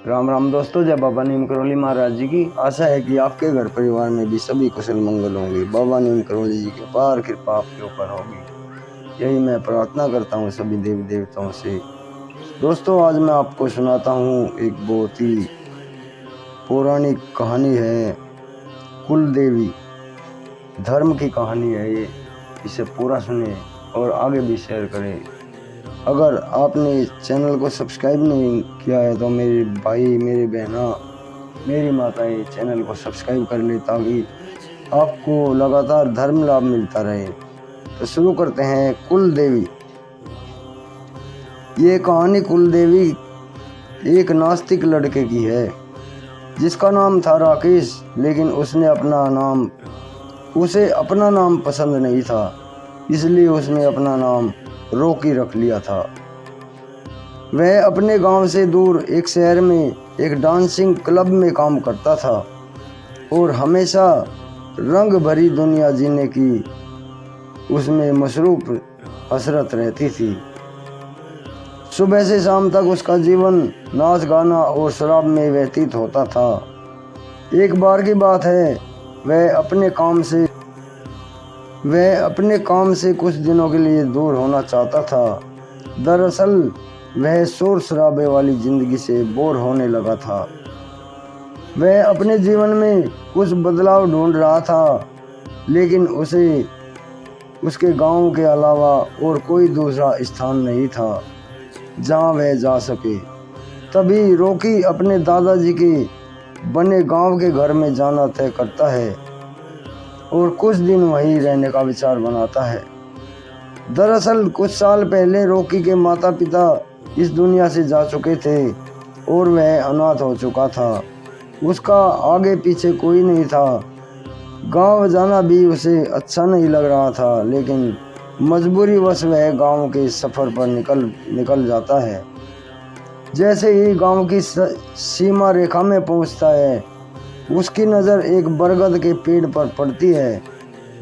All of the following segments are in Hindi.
राम राम दोस्तों, जय बाबा नीम करोली महाराज जी की। आशा है कि आपके घर परिवार में भी सभी कुशल मंगल होंगे। बाबा नीम करोली जी की पार कृपा आपके ऊपर होगी, यही मैं प्रार्थना करता हूँ सभी देवी देवताओं से। दोस्तों, आज मैं आपको सुनाता हूँ एक बहुत ही पौराणिक कहानी है। कुल देवी धर्म की कहानी है ये। इसे पूरा सुने और आगे भी शेयर करें। अगर आपने चैनल को सब्सक्राइब नहीं किया है तो मेरे भाई, मेरी बहना, मेरी माताएं चैनल को सब्सक्राइब कर ले ताकि आपको लगातार धर्म लाभ मिलता रहे। तो शुरू करते हैं। कुल देवी। ये कहानी कुल देवी एक नास्तिक लड़के की है जिसका नाम था राकेश, लेकिन उसे अपना नाम पसंद नहीं था, इसलिए उसने अपना नाम रॉकी रख लिया था। वह अपने गांव से दूर एक शहर में एक डांसिंग क्लब में काम करता था और हमेशा रंग भरी दुनिया जीने की उसमें मसरूफ हसरत रहती थी। सुबह से शाम तक उसका जीवन नाच गाना और शराब में व्यतीत होता था। एक बार की बात है, वह अपने काम से कुछ दिनों के लिए दूर होना चाहता था। दरअसल वह शोर शराबे वाली जिंदगी से बोर होने लगा था। वह अपने जीवन में कुछ बदलाव ढूंढ रहा था, लेकिन उसे उसके गांव के अलावा और कोई दूसरा स्थान नहीं था जहां वह जा सके। तभी रॉकी अपने दादाजी के बने गांव के घर में जाना तय करता है और कुछ दिन वहीं रहने का विचार बनाता है। दरअसल कुछ साल पहले रॉकी के माता पिता इस दुनिया से जा चुके थे और वह अनाथ हो चुका था। उसका आगे पीछे कोई नहीं था। गांव जाना भी उसे अच्छा नहीं लग रहा था, लेकिन मजबूरीवश वह गांव के सफ़र पर निकल जाता है। जैसे ही गांव की सीमा रेखा में पहुंचता है, उसकी नज़र एक बरगद के पेड़ पर पड़ती है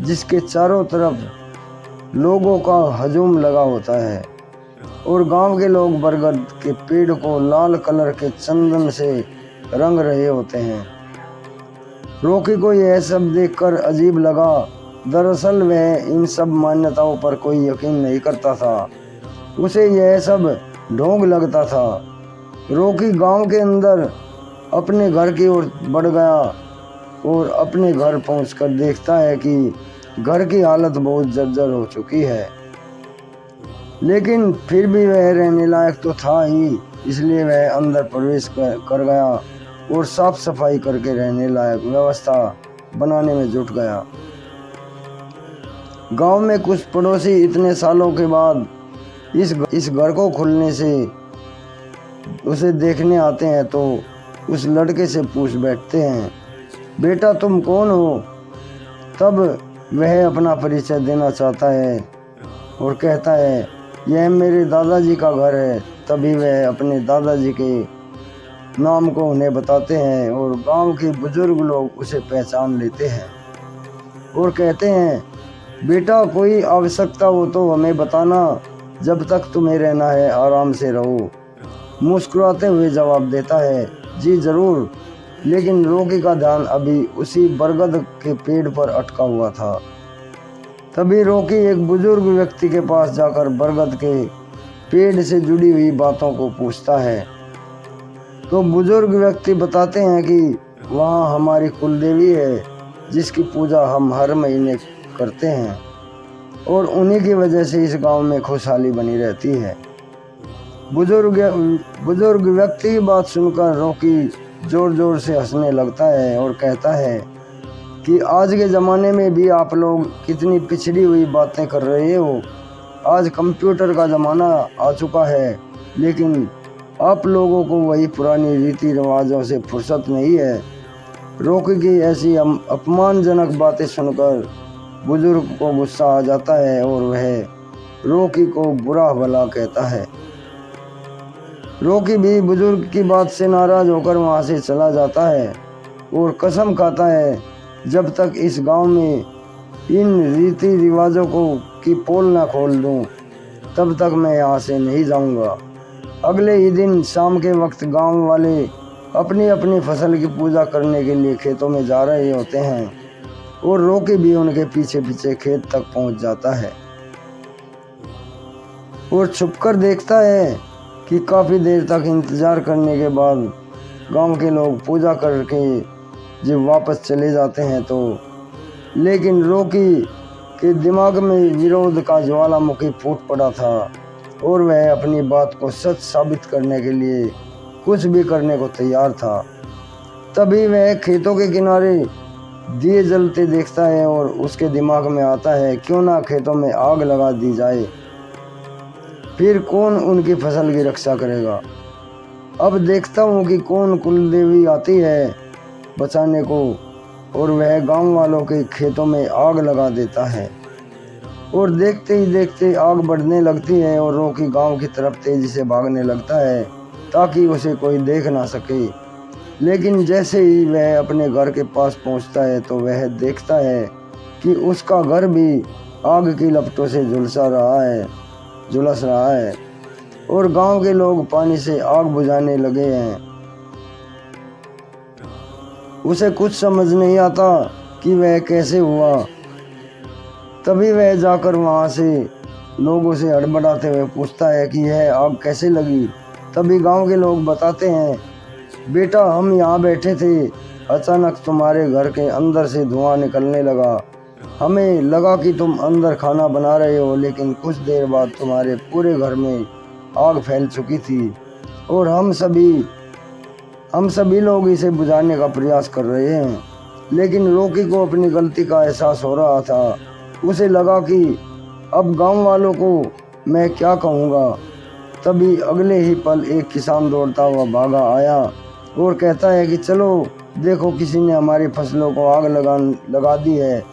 जिसके चारों तरफ लोगों का हजूम लगा होता है और गांव के लोग बरगद के पेड़ को लाल कलर के चंदन से रंग रहे होते हैं। रॉकी को यह सब देखकर अजीब लगा। दरअसल वह इन सब मान्यताओं पर कोई यकीन नहीं करता था, उसे यह सब ढोंग लगता था। रॉकी गांव के अंदर अपने घर की ओर बढ़ गया और अपने घर पहुंचकर देखता है कि घर की हालत बहुत जर्जर हो चुकी है, लेकिन फिर भी वह रहने लायक तो था ही, इसलिए वह अंदर प्रवेश कर गया और साफ सफाई करके रहने लायक व्यवस्था बनाने में जुट गया। गांव में कुछ पड़ोसी इतने सालों के बाद इस घर को खुलने से उसे देखने आते हैं तो उस लड़के से पूछ बैठते हैं, बेटा तुम कौन हो? तब वह अपना परिचय देना चाहता है और कहता है, यह मेरे दादाजी का घर है। तभी वह अपने दादाजी के नाम को उन्हें बताते हैं और गांव के बुजुर्ग लोग उसे पहचान लेते हैं और कहते हैं, बेटा कोई आवश्यकता हो तो हमें बताना, जब तक तुम्हें रहना है आराम से रहो। मुस्कुराते हुए जवाब देता है, जी जरूर। लेकिन रॉकी का ध्यान अभी उसी बरगद के पेड़ पर अटका हुआ था। तभी रॉकी एक बुजुर्ग व्यक्ति के पास जाकर बरगद के पेड़ से जुड़ी हुई बातों को पूछता है। तो बुजुर्ग व्यक्ति बताते हैं कि वहाँ हमारी कुल देवी है जिसकी पूजा हम हर महीने करते हैं और उन्हीं की वजह से इस गांव में खुशहाली बनी रहती है। बुजुर्ग व्यक्ति की बात सुनकर रॉकी जोर जोर से हंसने लगता है और कहता है कि आज के ज़माने में भी आप लोग कितनी पिछड़ी हुई बातें कर रहे हो। आज कंप्यूटर का ज़माना आ चुका है, लेकिन आप लोगों को वही पुरानी रीति रिवाजों से फुर्सत नहीं है। रॉकी की ऐसी अपमानजनक बातें सुनकर बुजुर्ग को गुस्सा आ जाता है और वह रॉकी को बुरा भला कहता है। रॉकी भी बुजुर्ग की बात से नाराज होकर वहां से चला जाता है और कसम खाता है, जब तक इस गांव में इन रीति रिवाजों की पोल ना खोल दूं, तब तक मैं यहाँ से नहीं जाऊंगा। अगले ही दिन शाम के वक्त गांव वाले अपनी अपनी फसल की पूजा करने के लिए खेतों में जा रहे होते हैं और रॉकी भी उनके पीछे पीछे खेत तक पहुंच जाता है और छुपकर देखता है कि काफ़ी देर तक इंतज़ार करने के बाद गांव के लोग पूजा करके जब वापस चले जाते हैं तो लेकिन रॉकी के दिमाग में विरोध का ज्वालामुखी फूट पड़ा था और वह अपनी बात को सच साबित करने के लिए कुछ भी करने को तैयार था। तभी वह खेतों के किनारे दिए जलते देखता है और उसके दिमाग में आता है क्यों ना खेतों में आग लगा दी जाए, फिर कौन उनकी फसल की रक्षा करेगा। अब देखता हूँ कि कौन कुलदेवी आती है बचाने को, और वह गांव वालों के खेतों में आग लगा देता है और देखते ही देखते आग बढ़ने लगती है और रॉकी गांव की तरफ तेजी से भागने लगता है ताकि उसे कोई देख ना सके। लेकिन जैसे ही वह अपने घर के पास पहुंचता है तो वह देखता है कि उसका घर भी आग की लपटों से झुलस रहा है और गांव के लोग पानी से आग बुझाने लगे हैं। उसे कुछ समझ नहीं आता कि वह कैसे हुआ। तभी वह जाकर वहां से लोगों से हड़बड़ाते हुए पूछता है कि यह आग कैसे लगी। तभी गांव के लोग बताते हैं, बेटा हम यहाँ बैठे थे, अचानक तुम्हारे घर के अंदर से धुआं निकलने लगा। हमें लगा कि तुम अंदर खाना बना रहे हो, लेकिन कुछ देर बाद तुम्हारे पूरे घर में आग फैल चुकी थी और हम सभी लोग इसे बुझाने का प्रयास कर रहे हैं। लेकिन रॉकी को अपनी गलती का एहसास हो रहा था। उसे लगा कि अब गांव वालों को मैं क्या कहूँगा। तभी अगले ही पल एक किसान दौड़ता हुआ भागा आया और कहता है कि चलो देखो, किसी ने हमारी फसलों को आग लगा दी है।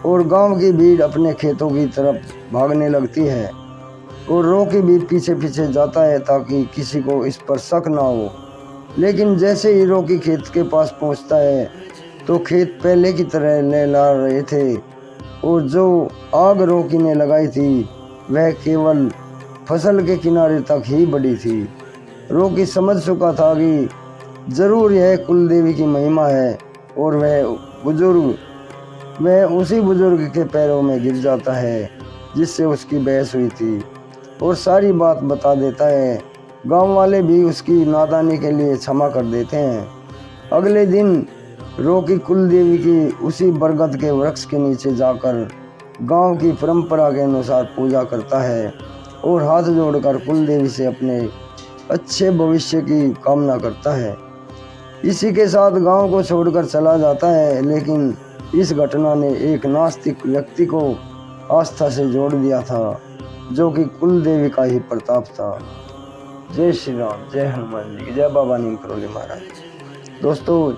और गांव की भीड़ अपने खेतों की तरफ भागने लगती है और रॉकी भी पीछे पीछे जाता है ताकि किसी को इस पर शक ना हो। लेकिन जैसे ही रॉकी खेत के पास पहुंचता है तो खेत पहले की तरह लहला रहे थे और जो आग रॉकी ने लगाई थी वह केवल फसल के किनारे तक ही बढ़ी थी। रॉकी समझ चुका था कि जरूर यह कुलदेवी की महिमा है और वह उसी बुजुर्ग के पैरों में गिर जाता है जिससे उसकी बहस हुई थी और सारी बात बता देता है। गांव वाले भी उसकी नादानी के लिए क्षमा कर देते हैं। अगले दिन रॉकी कुलदेवी की उसी बरगद के वृक्ष के नीचे जाकर गांव की परंपरा के अनुसार पूजा करता है और हाथ जोड़कर कुलदेवी से अपने अच्छे भविष्य की कामना करता है। इसी के साथ गांव को छोड़कर चला जाता है। लेकिन इस घटना ने एक नास्तिक व्यक्ति को आस्था से जोड़ दिया था, जो कि कुलदेवी का ही प्रताप था। जय श्री राम, जय हनुमान जी, जय बाबा नीम करोली महाराज। दोस्तों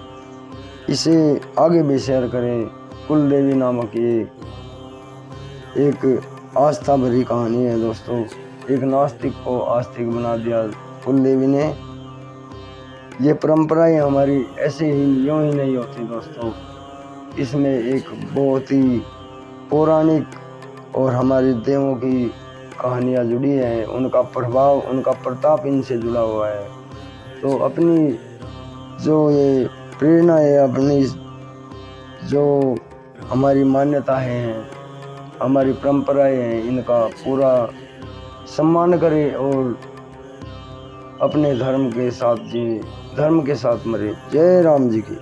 इसे आगे भी शेयर करें। कुलदेवी नामक ये एक आस्था भरी कहानी है दोस्तों। एक नास्तिक को आस्तिक बना दिया कुलदेवी ने। ये परंपराएं हमारी ऐसे ही यूं ही नहीं होती दोस्तों। इसमें एक बहुत ही पौराणिक और हमारे देवों की कहानियाँ जुड़ी हैं। उनका प्रभाव, उनका प्रताप इनसे जुड़ा हुआ है। तो अपनी जो ये प्रेरणा है, अपनी जो हमारी मान्यताएं हैं, हमारी परंपराएं हैं, इनका पूरा सम्मान करें और अपने धर्म के साथ जिए, धर्म के साथ मरे। जय राम जी की।